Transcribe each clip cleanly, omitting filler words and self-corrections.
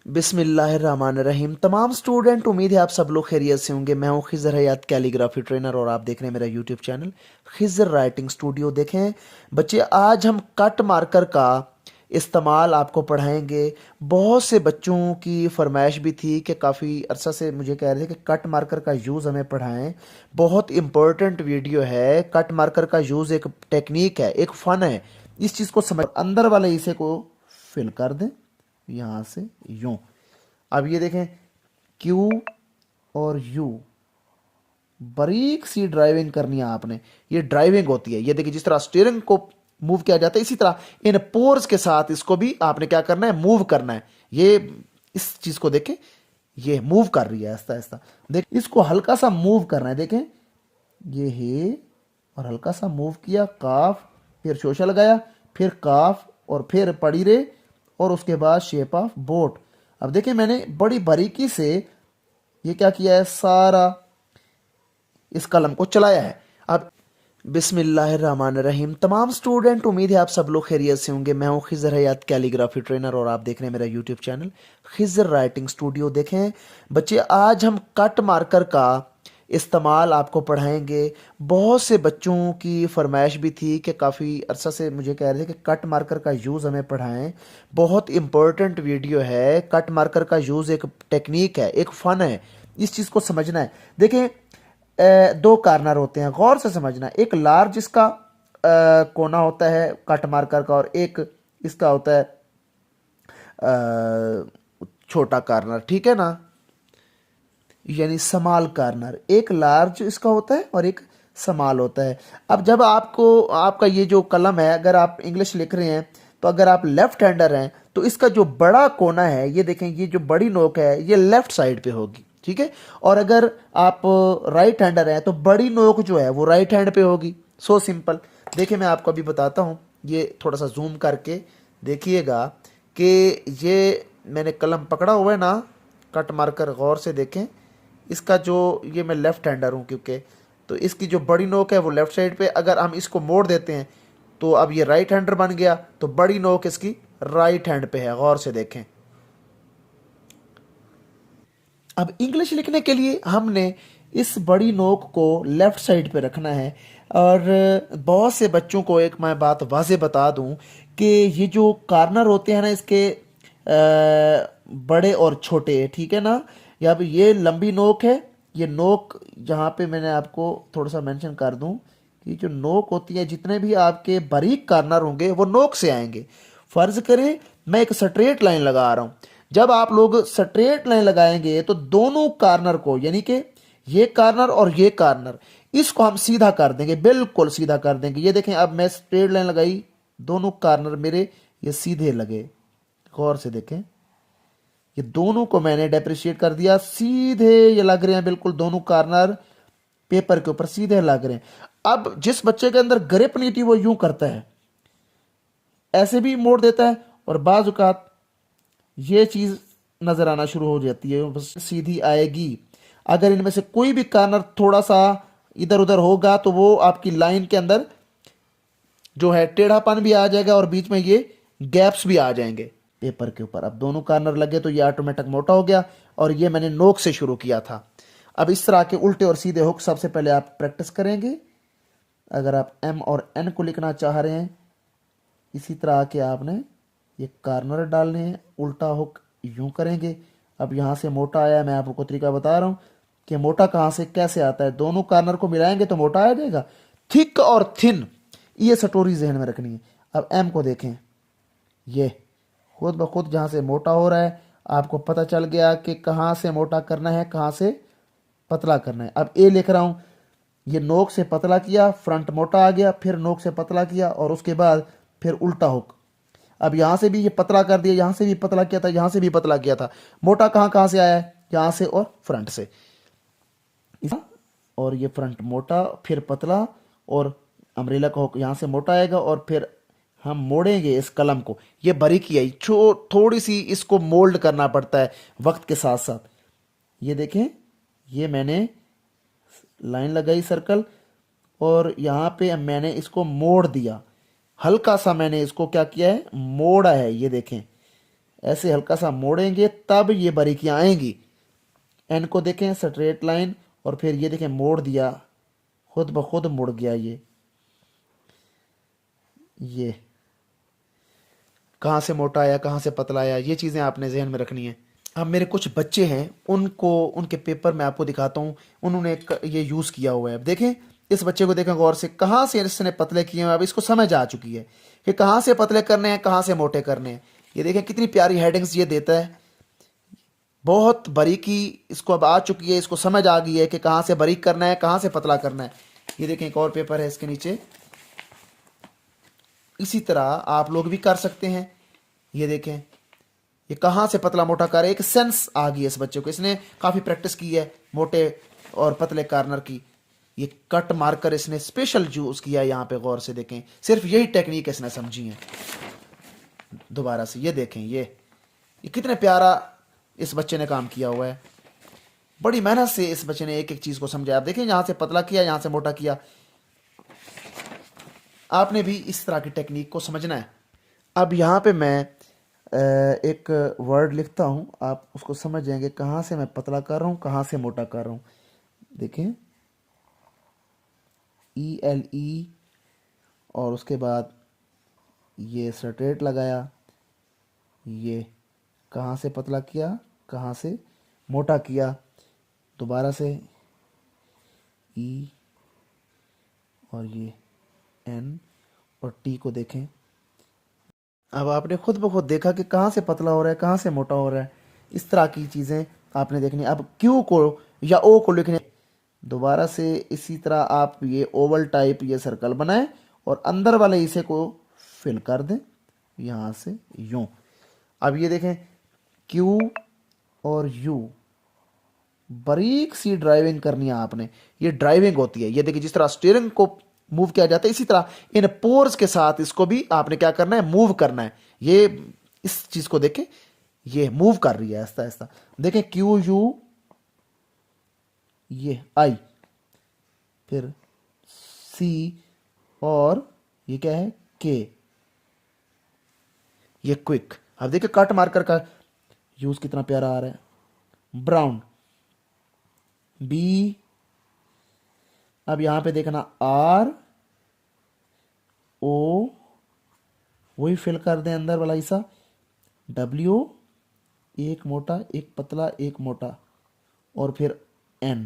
बिस्मिल्लाहिर्रहमानिर्रहीम। तमाम स्टूडेंट, उम्मीद है आप सब लोग खैरियत से होंगे। मैं हूं खिज़र हयात कैलीग्राफी ट्रेनर और आप देख रहे हैं मेरा YouTube channel Khizar writing studio. देखें बच्चे, आज हम कट मार्कर का इस्तेमाल आपको पढ़ाएंगे। बहुत से बच्चों की फरमाइश भी थी कि काफ़ी अरसा से मुझे कह रहे थे कि कट मार्कर का यूज़ हमें पढ़ाएं। बहुत इम्पोर्टेंट वीडियो है। कट मार्कर का यूज़ एक टेक्निक है, एक फ़न है। इस चीज़ को समझ अंदर वाले हिस्से को फिल कर दें यहां से यूं। अब ये देखें, क्यू और यू, बारीक सी ड्राइविंग करनी है आपने। ये ड्राइविंग होती है। ये देखिए, जिस तरह स्टीयरिंग को मूव किया जाता है, इसी तरह इन पोर्स के साथ इसको भी आपने क्या करना है, मूव करना है। ये इस चीज को देखें, ये मूव कर रही है आहिस्ता आहिस्ता। देख, इसको हल्का सा मूव करना है। देखें, ये है और हल्का सा मूव किया, काफ, फिर शोशा लगाया, फिर काफ और फिर पड़ी रे, और उसके बाद शेप ऑफ बोट। अब देखिए, मैंने बड़ी बारीकी से ये क्या किया है, सारा इस कलम को चलाया है। अब बिस्मिल्लाहिर्रहमानिर्रहीम। तमाम स्टूडेंट, उम्मीद है आप सब लोग खैरियत से होंगे। मैं हूं खिज़र हयात कैलीग्राफी ट्रेनर और आप देख रहे हैं मेरा YouTube channel Khizar writing studio. देखें बच्चे, आज हम कट मार्कर का इस्तेमाल आपको पढ़ाएंगे। बहुत से बच्चों की फरमाइश भी थी कि काफ़ी अरसा से मुझे कह रहे थे कि कट मार्कर का यूज़ हमें पढ़ाएं। बहुत इम्पोर्टेंट वीडियो है। कट मार्कर का यूज़ एक टेक्निक है, एक फ़न है। इस चीज़ को समझना है। देखें, दो कार्नर होते हैं, गौर से समझना। एक लार्ज इसका कोना होता है कट मार्कर का, और एक इसका होता है छोटा कार्नर, ठीक है ना, यानी स्मॉल कार्नर। एक लार्ज इसका होता है और एक स्मॉल होता है। अब जब आपको आपका ये जो कलम है, अगर आप इंग्लिश लिख रहे हैं तो अगर आप लेफ्ट हैंडर हैं तो इसका जो बड़ा कोना है, ये देखें, ये जो बड़ी नोक है ये लेफ्ट साइड पे होगी, ठीक है। और अगर आप राइट हैंडर हैं तो बड़ी नोक जो है वो राइट हैंड पे होगी। So simple. देखिए, मैं आपको अभी बताता हूँ। ये थोड़ा सा जूम करके देखिएगा कि ये मैंने कलम पकड़ा हुआ है ना, कट मार्कर, गौर से देखें। इसका जो, ये मैं लेफ्ट हैंडर हूँ क्योंकि, तो इसकी जो बड़ी नोक है वो लेफ्ट साइड पे। अगर हम इसको मोड़ देते हैं तो अब ये राइट हैंडर बन गया, तो बड़ी नोक इसकी राइट हैंड पे है। गौर से देखें। अब इंग्लिश लिखने के लिए हमने इस बड़ी नोक को लेफ्ट साइड पे रखना है। और बहुत से बच्चों को एक मैं बात वाज़े बता दूं कि ये जो कार्नर होते हैं ना इसके, बड़े और छोटे, ठीक है ना। या अब ये लंबी नोक है, ये नोक जहाँ पे मैंने आपको थोड़ा सा मेंशन कर दूं कि जो नोक होती है, जितने भी आपके बारीक कार्नर होंगे वो नोक से आएंगे। फर्ज करें मैं एक स्ट्रेट लाइन लगा रहा हूं। जब आप लोग स्ट्रेट लाइन लगाएंगे तो दोनों कार्नर को, यानी कि ये कार्नर और ये कार्नर, इसको हम सीधा कर देंगे, बिल्कुल सीधा कर देंगे। ये देखें, अब मैं स्ट्रेट लाइन लगाई, दोनों कार्नर मेरे ये सीधे लगे। गौर से देखें, ये दोनों को मैंने डेप्रिशिएट कर दिया, सीधे ये लग रहे हैं, बिल्कुल दोनों कार्नर पेपर के ऊपर सीधे लग रहे हैं। अब जिस बच्चे के अंदर ग्रिप नहीं थी वो यूं करता है, ऐसे भी मोड़ देता है, और बाज औकात ये चीज नजर आना शुरू हो जाती है, बस सीधी आएगी। अगर इनमें से कोई भी कार्नर थोड़ा सा इधर उधर होगा तो वो आपकी लाइन के अंदर जो है टेढ़ापन भी आ जाएगा और बीच में ये गैप्स भी आ जाएंगे पेपर के ऊपर। अब दोनों कार्नर लगे तो ये ऑटोमेटिक मोटा हो गया, और ये मैंने नोक से शुरू किया था। अब इस तरह के उल्टे और सीधे हुक सबसे पहले आप प्रैक्टिस करेंगे। अगर आप एम और एन को लिखना चाह रहे हैं, इसी तरह के आपने ये कार्नर डालने हैं, उल्टा हुक यूं करेंगे। अब यहां से मोटा आया, मैं आपको तरीका बता रहा हूं कि मोटा कहां से कैसे आता है। दोनों कार्नर को मिलाएंगे तो मोटा आ जाएगा। थिक और थिन, ये स्टोरी जहन में रखनी है। अब एम को देखें, ये खुद ब खुद जहां से मोटा हो रहा है आपको पता चल गया कि कहां से मोटा करना है, कहां से पतला करना है। अब ए लिख रहा हूं, ये नोक से पतला किया, फ्रंट मोटा आ गया, फिर नोक से पतला किया, और उसके बाद फिर उल्टा हुक। अब यहां से भी ये पतला कर दिया, यहां से भी पतला किया था, यहां से भी पतला किया था। मोटा कहां कहां से आया है, यहां से और फ्रंट से। और ये फ्रंट मोटा, फिर पतला, और अम्ब्रेला का हुक यहां से मोटा आएगा, और फिर हम मोड़ेंगे इस कलम को। ये बारीकी है, थोड़ी सी इसको मोल्ड करना पड़ता है वक्त के साथ साथ। ये देखें, ये मैंने लाइन लगाई सर्कल, और यहां पे मैंने इसको मोड़ दिया, हल्का सा मैंने इसको क्या किया है, मोड़ा है। ये देखें, ऐसे हल्का सा मोड़ेंगे तब ये बारीकियां आएंगी। एन को देखें, स्ट्रेट लाइन, और फिर ये देखें मोड़ दिया, खुद ब खुद मुड़ गया। ये कहाँ से मोटा आया, कहाँ से पतला आया, ये चीज़ें आपने जहन में रखनी है। अब मेरे कुछ बच्चे हैं, उनको उनके पेपर मैं आपको दिखाता हूँ, उन्होंने ये यूज़ किया हुआ है। अब देखें, इस बच्चे को देखें गौर से, कहाँ से इसने पतले किए हैं। अब इसको समझ आ चुकी है कि कहाँ से पतले करने हैं, कहाँ से मोटे करने हैं। ये देखें कितनी प्यारी हेडिंग्स ये देता है, बहुत बारीकी इसको अब आ चुकी है, इसको समझ आ गई है कि कहाँ से बारीक करना है, कहाँ से पतला करना है। ये देखें एक और पेपर है इसके नीचे। इसी तरह आप लोग भी कर सकते हैं। ये देखें ये कहाँ से पतला मोटा कर, एक सेंस आ गई है इस बच्चे को, इसने काफ़ी प्रैक्टिस की है मोटे और पतले कार्नर की। ये कट मार्कर इसने स्पेशल यूज़ किया है यहाँ पे, गौर से देखें, सिर्फ यही टेक्निक इसने समझी है। दोबारा से ये देखें, ये कितने प्यारा इस बच्चे ने काम किया हुआ है। बड़ी मेहनत से इस बच्चे ने एक एक चीज़ को समझा। आप देखें यहाँ से पतला किया, यहाँ से मोटा किया। आपने भी इस तरह की टेक्निक को समझना है। अब यहाँ पे मैं एक वर्ड लिखता हूँ, आप उसको समझ जाएंगे कहाँ से मैं पतला कर रहा हूँ, कहाँ से मोटा कर रहा हूँ। देखें ELE, और उसके बाद ये स्ट्रेट लगाया, ये कहाँ से पतला किया, कहाँ से मोटा किया। दोबारा से E, और ये N और T को देखें। अब आपने खुद ब खुद देखा कि कहाँ से पतला हो रहा है, कहाँ से मोटा हो रहा है। इस तरह की चीज़ें आपने देखनी। अब Q को या O को लिखने, दोबारा से इसी तरह आप ये ओवल टाइप ये सर्कल बनाएं और अंदर वाले हिस्से को फिल कर दें यहाँ से यूं। अब ये देखें Q और U, बारीक सी ड्राइविंग करनी है आपने। ये ड्राइविंग होती है। ये देखिए जिस तरह स्टीयरिंग को मूव किया जाता है, इसी तरह इन पोर्स के साथ इसको भी आपने क्या करना है, मूव करना है। ये इस चीज को देखें, ये मूव कर रही है ऐसा ऐसा। देखें QU, ये I, फिर C, और ये क्या है K, ये क्विक। अब देखिए कट मार्कर का यूज कितना प्यारा आ रहा है। ब्राउन B, अब यहां पे देखना RO, वही फिल कर दें अंदर वाला हिस्सा। W, एक मोटा एक पतला एक मोटा, और फिर N,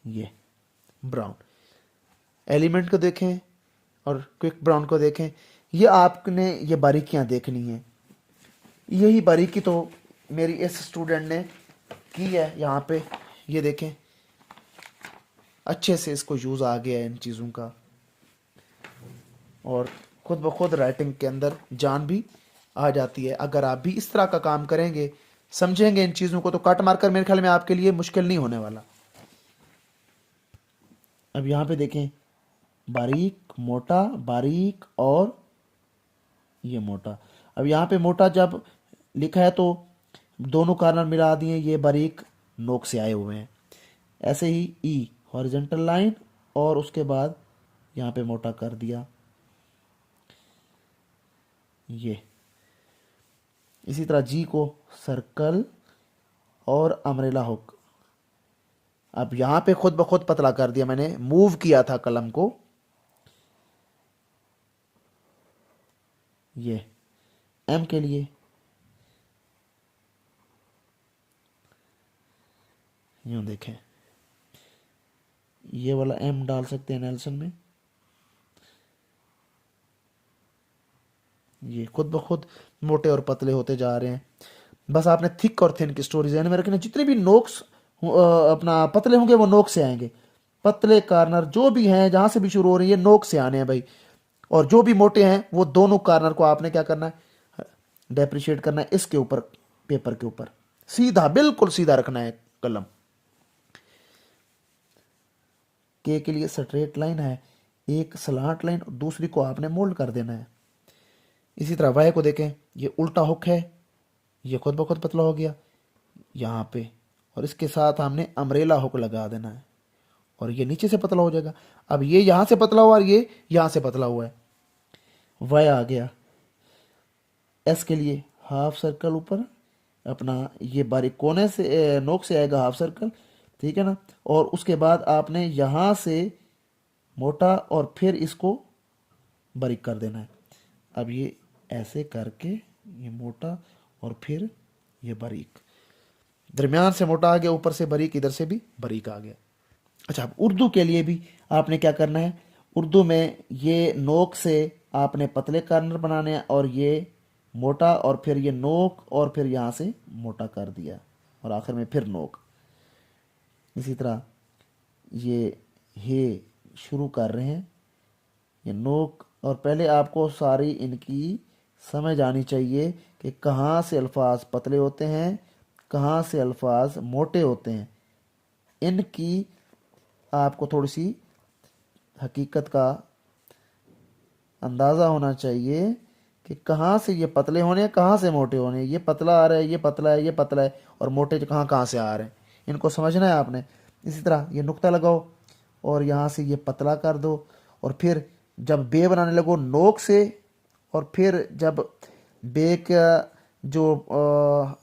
ये ब्राउन। एलिमेंट को देखें और क्विक ब्राउन को देखें। ये आपने ये बारीकियां देखनी है। यही बारीकी तो मेरी इस स्टूडेंट ने की है यहाँ पे। ये देखें अच्छे से इसको यूज़ आ गया है इन चीज़ों का, और खुद ब खुद राइटिंग के अंदर जान भी आ जाती है। अगर आप भी इस तरह का काम करेंगे, समझेंगे इन चीज़ों को, तो कट मार्कर मेरे ख्याल में आपके लिए मुश्किल नहीं होने वाला। अब यहाँ पे देखें बारीक मोटा बारीक और ये मोटा। अब यहाँ पे मोटा जब लिखा है तो दोनों कार्नर मिला दिए, ये बारीक नोक से आए हुए हैं। ऐसे ही E, हॉरिजॉन्टल लाइन, और उसके बाद यहाँ पे मोटा कर दिया। ये इसी तरह G को सर्कल और अम्ब्रेला हुक। अब यहाँ पे खुद ब खुद पतला कर दिया, मैंने मूव किया था कलम को। ये M के लिए यूं देखें, ये वाला M डाल सकते हैं नेल्सन में। ये खुद ब खुद मोटे और पतले होते जा रहे हैं। बस आपने थिक और थिन की स्टोरी ध्यान में रखना। जितने भी नोक्स अपना पतले होंगे वो नोक से आएंगे। पतले कार्नर जो भी हैं जहां से भी शुरू हो रही है नोक से आने हैं भाई, और जो भी मोटे हैं वो दोनों कार्नर को आपने क्या करना है, डेप्रिशिएट करना है इसके ऊपर, पेपर के ऊपर सीधा, बिल्कुल सीधा रखना है कलम। के लिए स्ट्रेट लाइन है, एक स्लांट लाइन, दूसरी को आपने मोल्ड कर देना है। इसी तरह वाई को देखें, ये उल्टा हुक है, ये खुद ब खुद पतला हो गया यहाँ पे, और इसके साथ हमने अम्ब्रेला हुक लगा देना है और ये नीचे से पतला हो जाएगा। अब ये यहाँ से पतला हुआ और ये यहाँ से पतला हुआ है, वाई आ गया। एस के लिए हाफ सर्कल ऊपर, अपना ये बारीक कोने से नोक से आएगा हाफ सर्कल, ठीक है ना। और उसके बाद आपने यहाँ से मोटा और फिर इसको बारीक कर देना है। अब ये ऐसे करके ये मोटा और फिर ये बारीक, दरमियान से मोटा आ गया, ऊपर से बारीक, इधर से भी बारीक आ गया। अच्छा, अब उर्दू के लिए भी आपने क्या करना है, उर्दू में ये नोक से आपने पतले कार्नर बनाने हैं और ये मोटा, और फिर ये नोक और फिर यहाँ से मोटा कर दिया और आखिर में फिर नोक। इसी तरह ये हे शुरू कर रहे हैं, ये नोक, और पहले आपको सारी इनकी समझ आनी चाहिए कि कहाँ से अल्फाज पतले होते हैं, कहाँ से अल्फाज मोटे होते हैं। इनकी आपको थोड़ी सी हकीकत का अंदाज़ा होना चाहिए कि कहाँ से ये पतले होने हैं, कहाँ से मोटे होने हैं। ये पतला आ रहा है, ये पतला है, ये पतला है, और मोटे कहाँ कहाँ से आ रहे हैं, इनको समझना है आपने। इसी तरह ये नुक्ता लगाओ और यहाँ से ये पतला कर दो, और फिर जब बे बनाने लगो नोक से, और फिर जब बे का जो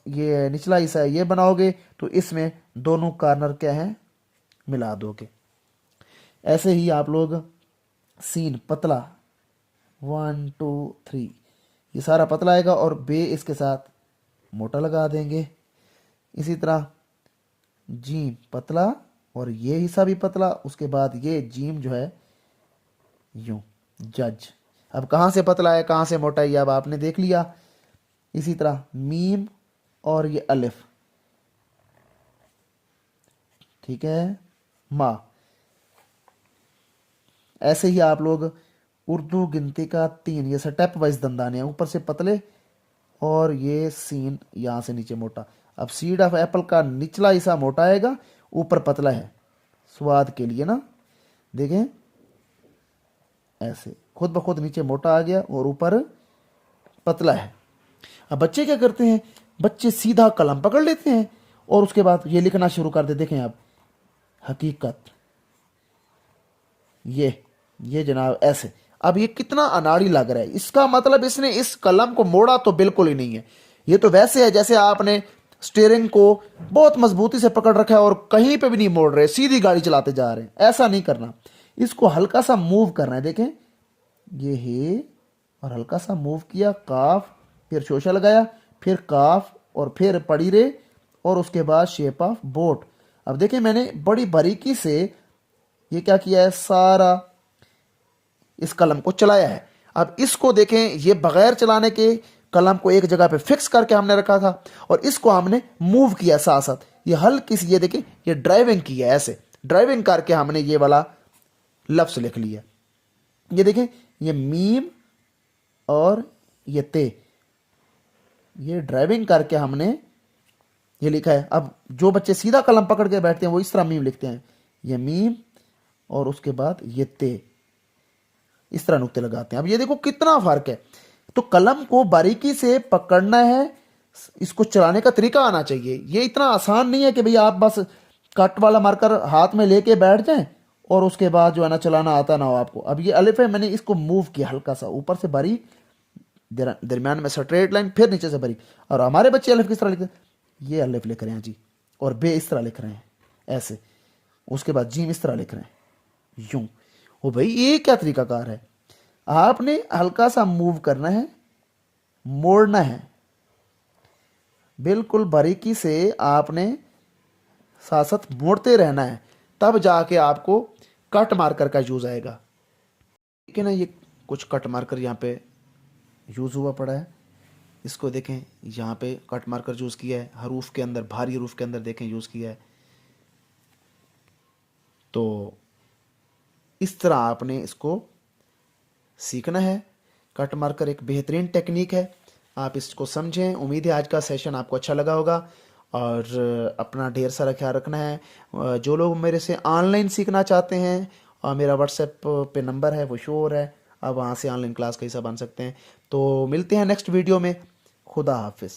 ये निचला हिस्सा है ये बनाओगे तो इसमें दोनों कार्नर क्या हैं, मिला दोगे। ऐसे ही आप लोग सीन पतला 1 2 3 ये सारा पतला आएगा और बे इसके साथ मोटा लगा देंगे। इसी तरह जीम पतला और ये हिस्सा भी पतला, उसके बाद ये जीम जो है यूं जज। अब कहाँ से पतला है कहाँ से मोटा है ये अब आपने देख लिया। इसी तरह मीम और ये अलिफ, ठीक है, माँ। ऐसे ही आप लोग उर्दू गिनती का 3 ये स्टेप वाइज दंदाने हैं, ऊपर से पतले और ये सीन यहाँ से नीचे मोटा। अब सीड ऑफ एप्पल का निचला हिस्सा मोटा आएगा, ऊपर पतला है स्वाद के लिए ना, देखें ऐसे खुद ब खुद नीचे मोटा आ गया और ऊपर पतला है। अब बच्चे क्या करते हैं, बच्चे सीधा कलम पकड़ लेते हैं और उसके बाद ये लिखना शुरू कर दे। देखें आप, हकीकत, ये जनाब ऐसे। अब ये कितना अनाड़ी लग रहा है, इसका मतलब इसने इस कलम को मोड़ा तो बिल्कुल ही नहीं है। ये तो वैसे है जैसे आपने स्टीयरिंग को बहुत मजबूती से पकड़ रखा है और कहीं पे भी नहीं मोड़ रहे, सीधी गाड़ी चलाते जा रहे हैं। ऐसा नहीं करना, इसको हल्का सा मूव करना है। देखें ये है और हल्का सा मूव किया, काफ, फिर शोशा लगाया, फिर काफ और फिर पड़ी रे, और उसके बाद शेप ऑफ बोट। अब देखें मैंने बड़ी बारीकी से ये क्या किया है, सारा इस कलम को चलाया है। अब इसको देखें, ये बगैर चलाने के कलम को एक जगह पे फिक्स करके हमने रखा था और इसको हमने मूव किया साथ साथ। ये हल्की सी, ये देखें, ये ड्राइविंग की है, ऐसे ड्राइविंग करके हमने ये वाला लफ्ज लिख लिया। ये देखें, ये मीम और ये ते, ये ड्राइविंग करके हमने ये लिखा है। अब जो बच्चे सीधा कलम पकड़ के बैठते हैं वो इस तरह मीम लिखते हैं, ये मीम और उसके बाद ये ते, इस तरह नुक्ते लगाते हैं। अब ये देखो कितना फर्क है। तो कलम को बारीकी से पकड़ना है, इसको चलाने का तरीका आना चाहिए। ये इतना आसान नहीं है कि भैया आप बस कट वाला मार्कर हाथ में लेके बैठ जाएं और उसके बाद जो है ना चलाना आता ना हो आपको। अब ये अलिफ है, मैंने इसको मूव किया हल्का सा, ऊपर से बारीक, दरमियान में स्ट्रेट लाइन, फिर नीचे से बारीक। और हमारे बच्चे अलिफ किस तरह लिखते हैं, ये अलिफ लिख रहे हैं जी, और बे इस तरह लिख रहे हैं ऐसे, उसके बाद जीम इस तरह लिख रहे हैं यूं। ओ भाई ये क्या तरीकाकार है। आपने हल्का सा मूव करना है, मोड़ना है, बिल्कुल बारीकी से आपने साथ साथ मोड़ते रहना है, तब जाके आपको कट मार्कर का यूज आएगा। ठीक है ना, ये कुछ कट मार्कर यहाँ पे यूज हुआ पड़ा है, इसको देखें, यहाँ पे कट मार्कर यूज किया है, हरूफ के अंदर, भारी हरूफ के अंदर देखें यूज किया है। तो इस तरह आपने इसको सीखना है। कट मार्कर एक बेहतरीन टेक्निक है, आप इसको समझें। उम्मीद है आज का सेशन आपको अच्छा लगा होगा और अपना ढेर सारा ख्याल रखना है। जो लोग मेरे से ऑनलाइन सीखना चाहते हैं, और मेरा व्हाट्सएप पे नंबर है वो शो हो रहा है, आप वहाँ से ऑनलाइन क्लास का हिस्सा बन सकते हैं। तो मिलते हैं नेक्स्ट वीडियो में। खुदा हाफिज़।